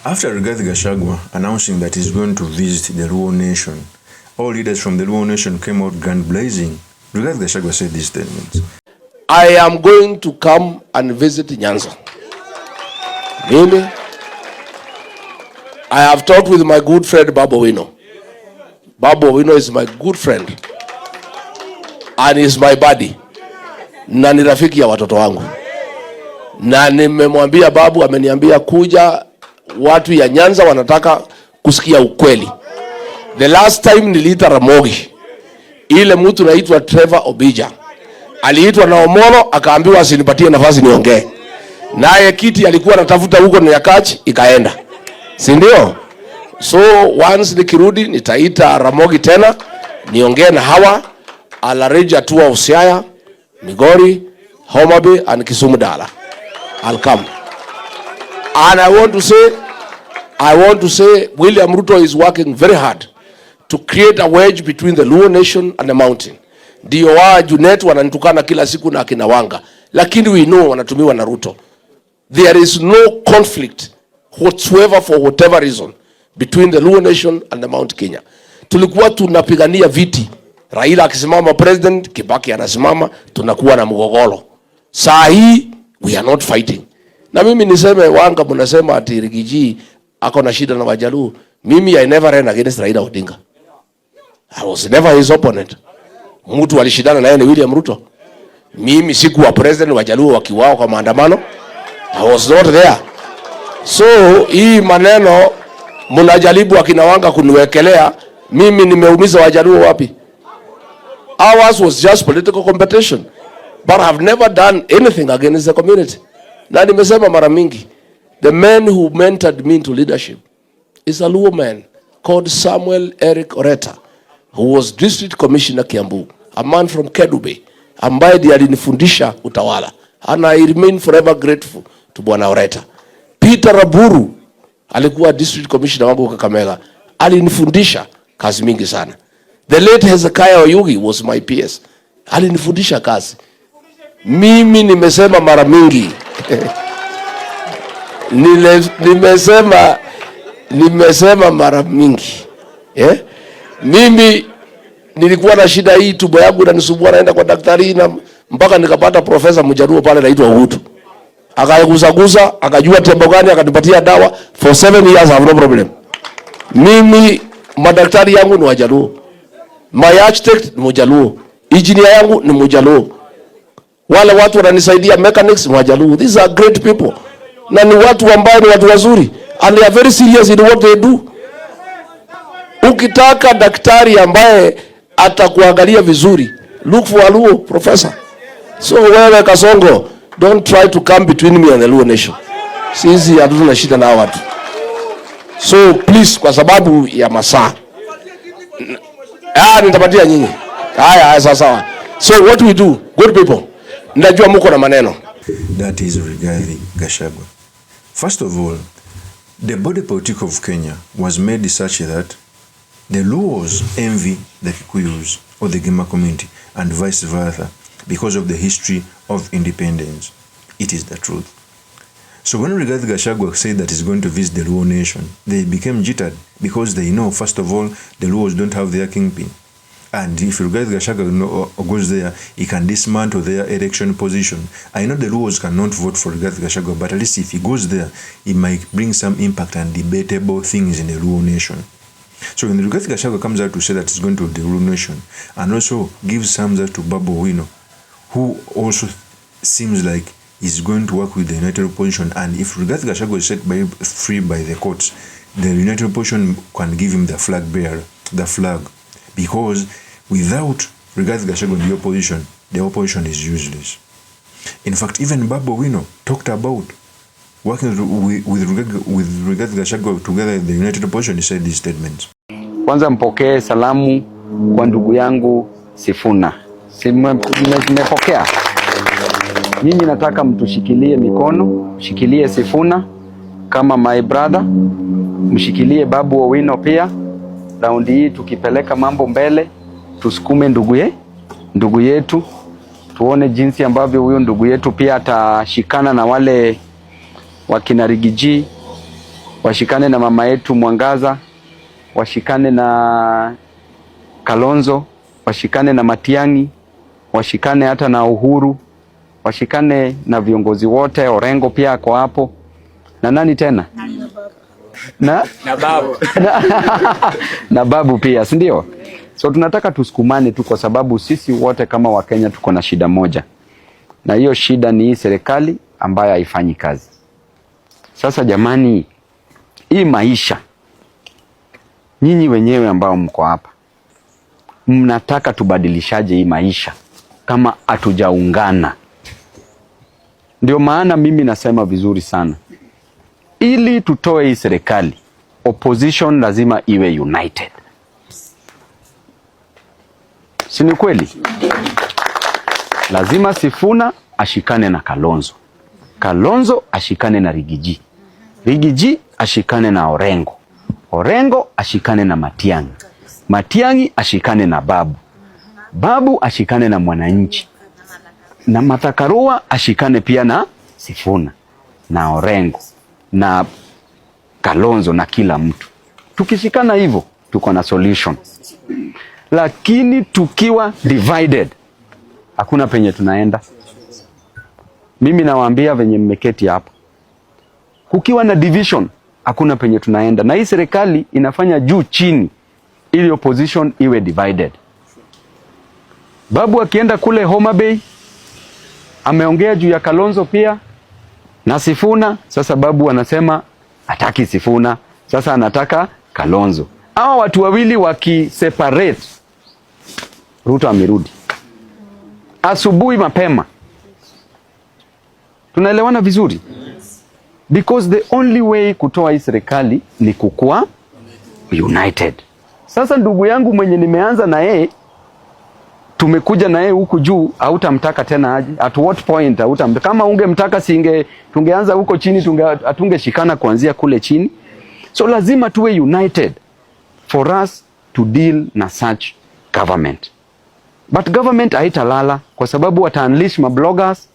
After Rigathi Gachagua announcing that he's going to visit the LUO nation, all leaders from the LUO nation came out grand blazing. Rigathi Gachagua said these statements. I am going to come and visit NYANZA. Really? I have talked with my good friend Babu Owino. Babu Owino is my good friend and is my buddy. Na ni rafiki ya watoto wangu. Na nimemwambia Babu, ameniambia kuja, watu ya NYANZA wanataka kusikia ukweli. The last time niliita Ramogi, ile mtu naitwa Trevor Obija aliitwa na Omolo, akaambiwa asinipatie nafasi niongee. Naye kiti alikuwa anatafuta huko ni Yakachi, ikaenda. Si ndio? So once nikirudi nitaita Ramogi tena niongee na hawa. I'll arrange a tour of Siaya, Migori, Homa Bay and Kisumu Dala. I'll come. And I want to say William Ruto is working very hard to create a wedge between the Luo nation and the mountain. Ndio wa Junet wananitukana kila siku na akina Wanga, lakini we know wanatumiwa na Ruto. There is no conflict whatsoever for whatever reason between the Luo nation and the Mount Kenya. Tulikuwa tunapigania viti, Raila akisimama president, Kibaki anasimama, tunakuwa na mgogoro. Saa hii we are not fighting. Na mimi niseme Wanga mnasema ati Rigiji ako na shida na Wajaluo. Mimi I never ran against Raila Odinga. I was never his opponent. Mtu alishindana naye ni William Ruto. Mimi sikuwa president, Wajaluo wakiwao kwa maandamano. I was not there. So hii maneno mnajaribu akina Wanga kuniwekelea, mimi nimeumiza Wajaluo wapi? Ours was just political competition. But I have never done anything against the community. Na nimesema mara mingi, the man who mentored me into leadership is a Luo man called Samuel Eric Oreta, who was district commissioner Kiambu, a man from KABUYE, ambaye ndiye alinifundisha utawala. And I remain forever grateful to Bwana Oreta. Peter Raburu alikuwa district commissioner wangu Kakamega, alinifundisha kazi mingi sana. The late Hezekiah Oyugi was my PS, alinifundisha kazi. Mimi nimesema mara mingi nimesema mara mingi mimi nilikuwa na shida hii, tumbo yangu inanisumbua, naenda kwa daktari na mpaka nikapata profesa Mjaruo pale anaitwa Uhutu, akagusagusa akajua tembo gani, akanipatia dawa. For 7 years I have no problem. Mimi madaktari yangu ni Wajaluo, my architect ni Mjaluo, engineer yangu ni Mjaluo, wale watu wananisaidia mechanics ni Wajaluo. These are great people, na ni watu ambao ni watu wazuri, and they are very serious in what they do. Ukitaka daktari ambaye atakuangalia vizuri, look for a Luo professor. So wewe Kasongo, don't try to come between me and the Luo nation. Sisi hatuna shida na watu. So please, kwa sababu ya masaa nitapatia nyinyi. Haya sawa. So what we do, good people, najua mko na maneno. That is Rigathi Gachagua. First of all, the body politic of Kenya was made such that the Luos envy the Kikuyus or the Gima community and vice versa because of the history of independence. It is the truth. So when Rigathi Gachagua said that he's going to visit the Luo nation, they became jittered because they know, first of all, the Luos don't have their kingpin. And if Rigathi Gachagua goes there, he can dismantle their election position. I know the Luos cannot vote for Rigathi Gachagua, but at least if he goes there, he might bring some impact and debatable things in the Luo nation. So when Rigathi Gachagua comes out to say that he's going to the Luo nation and also gives thumbs up to Babu Owino, who also seems like he's going to work with the United Opposition, and if Rigathi Gachagua is set free by the courts, the United Opposition can give him the flag bearer, the flag. Because without Rigathi Gachagua in the opposition is useless. In fact, even Babu Owino talked about working with Rigathi Gachagua together in the United Opposition. He said these statements. Kwanza mpokee salamu kwa ndugu yangu Sifuna. Nimepokea. Nyinyi nataka mtushikilie mikono, mshikilie Sifuna kama my brother, mshikilie Babu Owino pia. Raundi hii tukipeleka mambo mbele, tusukume ndugu yetu, tuone jinsi ambavyo huyo ndugu yetu pia atashikana na wale wakina Rigiji washikane na mama yetu Mwangaza, washikane na Kalonzo, washikane na Matiang'i, washikane hata na Uhuru, washikane na viongozi wote. Orengo pia ako hapo, na nani tena na Babu na Babu pia, si ndio? So tunataka tusukumane tu, kwa sababu sisi wote kama Wakenya tuko na shida moja, na hiyo shida ni hii serikali ambayo haifanyi kazi. Sasa jamani, hii maisha, nyinyi wenyewe ambao mko hapa, mnataka tubadilishaje hii maisha kama hatujaungana? Ndio maana mimi nasema vizuri sana, ili tutoe hii serikali, opposition lazima iwe united. Si ni kweli? Lazima Sifuna ashikane na Kalonzo, Kalonzo ashikane na Rigiji, Rigiji ashikane na Orengo, Orengo ashikane na Matiang'i, Matiang'i ashikane na Babu, Babu ashikane na Mwananchi, na Martha Karua ashikane pia na Sifuna na Orengo na Kalonzo na kila mtu. Tukishikana hivyo tuko na solution. Lakini tukiwa divided, hakuna penye tunaenda. Mimi nawaambia venye mmeketi hapa, kukiwa na division hakuna penye tunaenda, na hii serikali inafanya juu chini ili opposition iwe divided. Babu akienda kule Homa Bay ameongea juu ya Kalonzo pia na Sifuna. Sasa Babu anasema hataki Sifuna, sasa anataka Kalonzo. Hawa watu wawili wakiseparate, Ruto amerudi asubuhi mapema. Tunaelewana vizuri? Because the only way kutoa hii serikali ni kukua united. Sasa ndugu yangu mwenye nimeanza na yeye, tumekuja na yeye huku juu, hautamtaka tena aje? At what point hautamtaka? Kama ungemtaka tungeanza huko chini, atungeshikana kuanzia kule chini. So lazima tuwe united for us to deal na such government. But government haitalala, kwa sababu wata-unleash mabloggers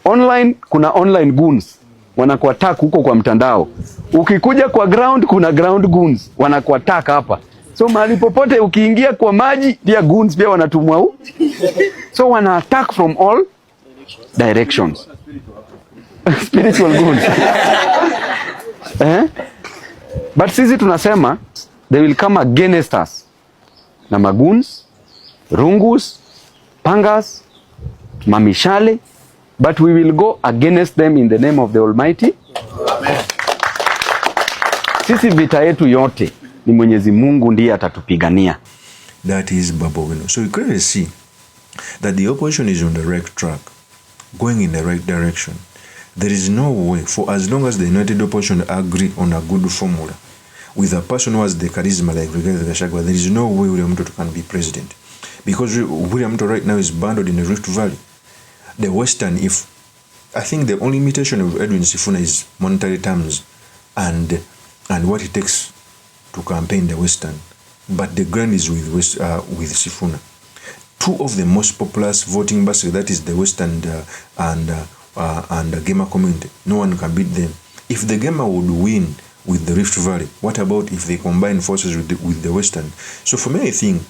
online. Kuna online goons wanakuattack huko kwa mtandao. Ukikuja kwa ground, kuna ground goons wanakuattack hapa. So mahali popote ukiingia kwa maji, pia goons pia wanatumwa huko. So wana attack from all directions. Spiritual goons. But sisi tunasema they will come against us na magoons, rungus, pangas, mamishale, but we will go against them in the name of the Almighty. Sisi vita yetu yote ni Mwenyezi Mungu ndiye atatupigania. That is Babu Owino. So you clearly see that the opposition is on the right track, going in the right direction. There is no way, for as long as the united opposition agree on a good formula with a person who has the charisma like Gachagua, there is no way William Ruto can be president. Because William Ruto right now is bundled in the Rift Valley. The Western, I think the only limitation of Edwin Sifuna is monetary terms and what it takes to campaign the Western. But the ground is with Sifuna. Two of the most populous voting bases, that is the West and the Gema community. No one can beat them. If the Gema would win with the Rift Valley, what about if they combine forces with the Western? So for me, I think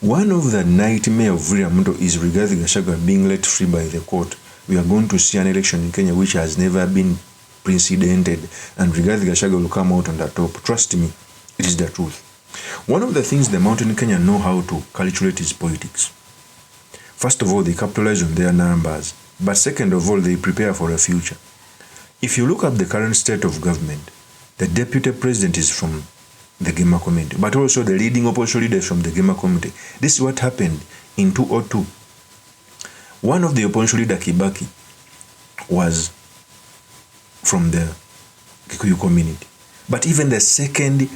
one of the nightmare of William Ruto is regarding Gachagua being let free by the court. We are going to see an election in Kenya which has never been precedented, and regarding Gachagua will come out on the top. Trust me, it is the truth. One of the things the mountain Kenya know how to calculate is politics. First of all, they capitalize on their numbers, but second of all, they prepare for a future. If you look at the current state of government, the deputy president is from the Gema community, but also the leading opposition leaders from the Gema community. This is what happened in 2002. One of the opposition leader, Kibaki, was from the Kikuyu community. But even the second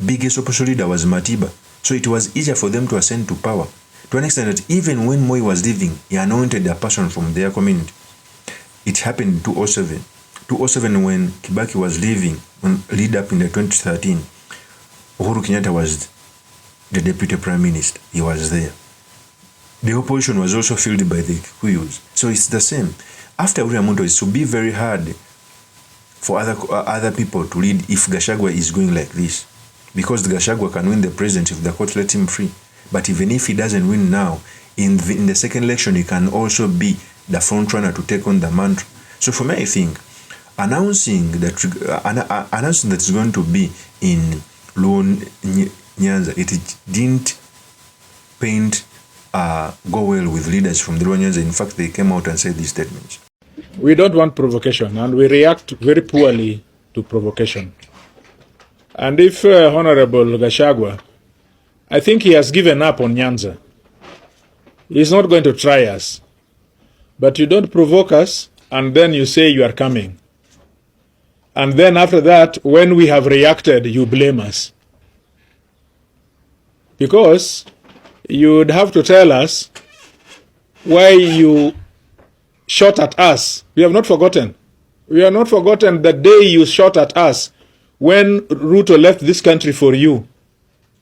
biggest opposition leader was Matiba. So it was easier for them to ascend to power, to an extent that even when Moi was leaving, he anointed a person from their community. It happened in 2007. 2007 when Kibaki was leaving, lead up in the 2013, Uhuru Kenyatta was the deputy prime minister. He was there. The opposition was also filled by the Kikuyus. So it's the same. After William Ruto, it will be very hard for other people to lead if Gachagua is going like this. Because the Gachagua can win the presidency if the court let him free. But even if he doesn't win now, in the second election, he can also be the front runner to take on the mantle. So for me, I think announcing that it's going to be in LUO NYANZA, it didn't paint go well with leaders from the LUO NYANZA. In fact, they came out and said these statements. We don't want provocation, and we react very poorly to provocation. And if Honorable Gachagua, I think he has given up on NYANZA. He's not going to try us. But you don't provoke us, and then you say you are coming. And then after that, when we have reacted, you blame us. Because you would have to tell us why you shot at us. We have not forgotten. We have not forgotten the day you shot at us when Ruto left this country for you.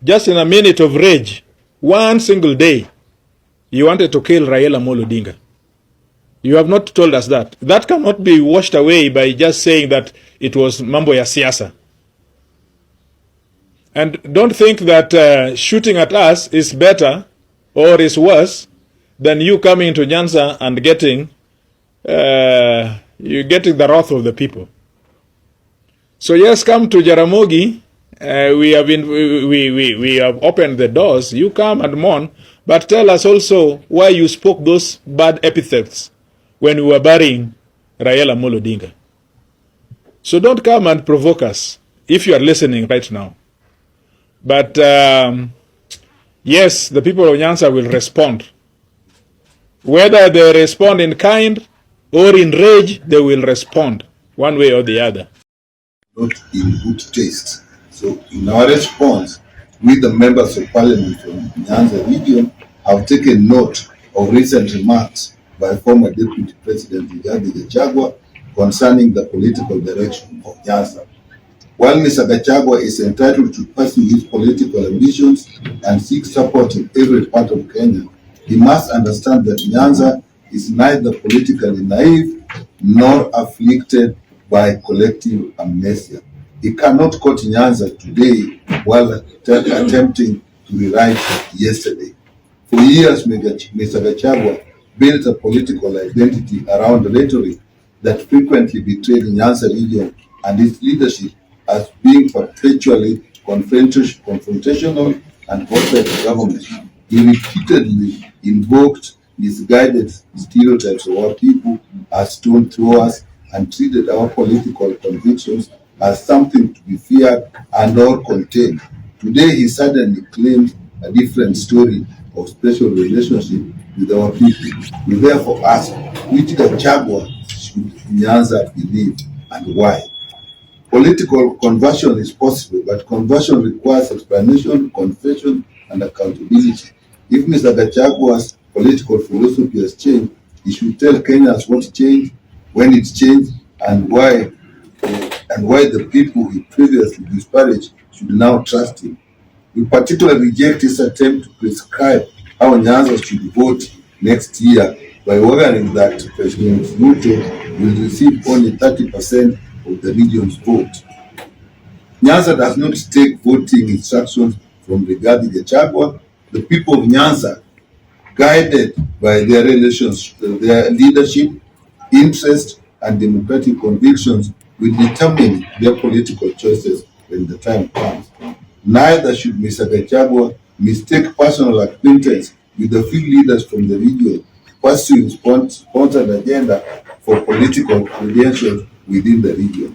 Just in a minute of rage, one single day, you wanted to kill Raila Amolo Odinga. You have not told us that. That cannot be washed away by just saying that it was mambo ya siasa. And don't think that shooting at us is better or is worse than you coming into NYANZA and getting the wrath of the people. So yes, come to Jaramogi. We have opened the doors. You come and mourn, but tell us also why you spoke those bad epithets when we were burying Raila Amolo Odinga. So don't come and provoke us if you are listening right now. But yes, the people of NYANZA will respond. Whether they respond in kind or in rage, they will respond one way or the other. Not in good taste. So in our response, we the members of Parliament from NYANZA region have taken note of recent remarks by former Deputy President Gachagua concerning the political direction of NYANZA. While Mr. Gachagua is entitled to pursue his political ambitions and seek support in every part of Kenya, he must understand that NYANZA is neither politically naive nor afflicted by collective amnesia. He cannot quote NYANZA today while attempting to rewrite yesterday. For years, Mr. Gachagua built a political identity around rhetoric that frequently betrayed NYANZA region and its leadership as being perpetually confrontational and hostile to government. He repeatedly invoked misguided stereotypes of our people as stone throwers and treated our political convictions as something to be feared and or contained. Today, he suddenly claims a different story of special relationship with our people. We therefore ask, which Gachagua should NYANZA believe and why? Political conversion is possible, but conversion requires explanation, confession, and accountability. If Mr. Gachagua's political philosophy has changed, he should tell Kenyans what changed, when it changed, and why the people he previously disparaged should now trust him. We particularly reject his attempt to prescribe how NYANZA should vote next year by ordering that President Ruto will receive only 30% of the region's vote. NYANZA does not take voting instructions from Rigathi Gachagua. The people of NYANZA, guided by their leadership, interest, and democratic convictions, will determine their political choices when the time comes. Neither should Mr. Gachagua mistake personal acquaintance with the few leaders from the region pursuing sponsored agenda for political credentials within the region.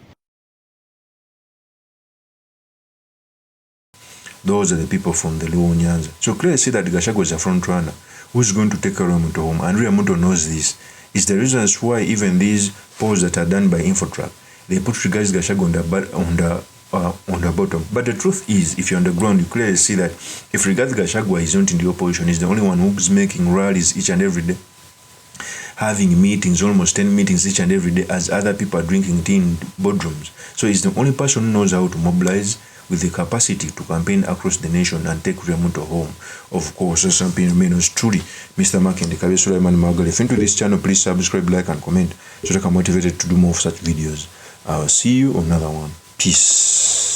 Those are the people from the LUO NYANZA. So clearly see that Gachagua is a front runner who's going to take Ramuto home. And Ramuto knows this. It's the reasons why even these polls that are done by Infotrack, they put Rigathi Gachagua on the bottom. But the truth is, if you're on the ground, you clearly see that if Rigathi Gachagua is not in the opposition, he's the only one who's making rallies each and every day, having meetings, almost 10 meetings each and every day, as other people are drinking tea in boardrooms. So he's the only person who knows how to mobilize with the capacity to campaign across the nation and take Ramuto home. Of course, as something remains truly, Mr. Mark and the KABUYE Sulaiman Magal. If you're into this channel, please subscribe, like, and comment so that I'm motivated to do more of such videos. I'll see you on another one. Peace.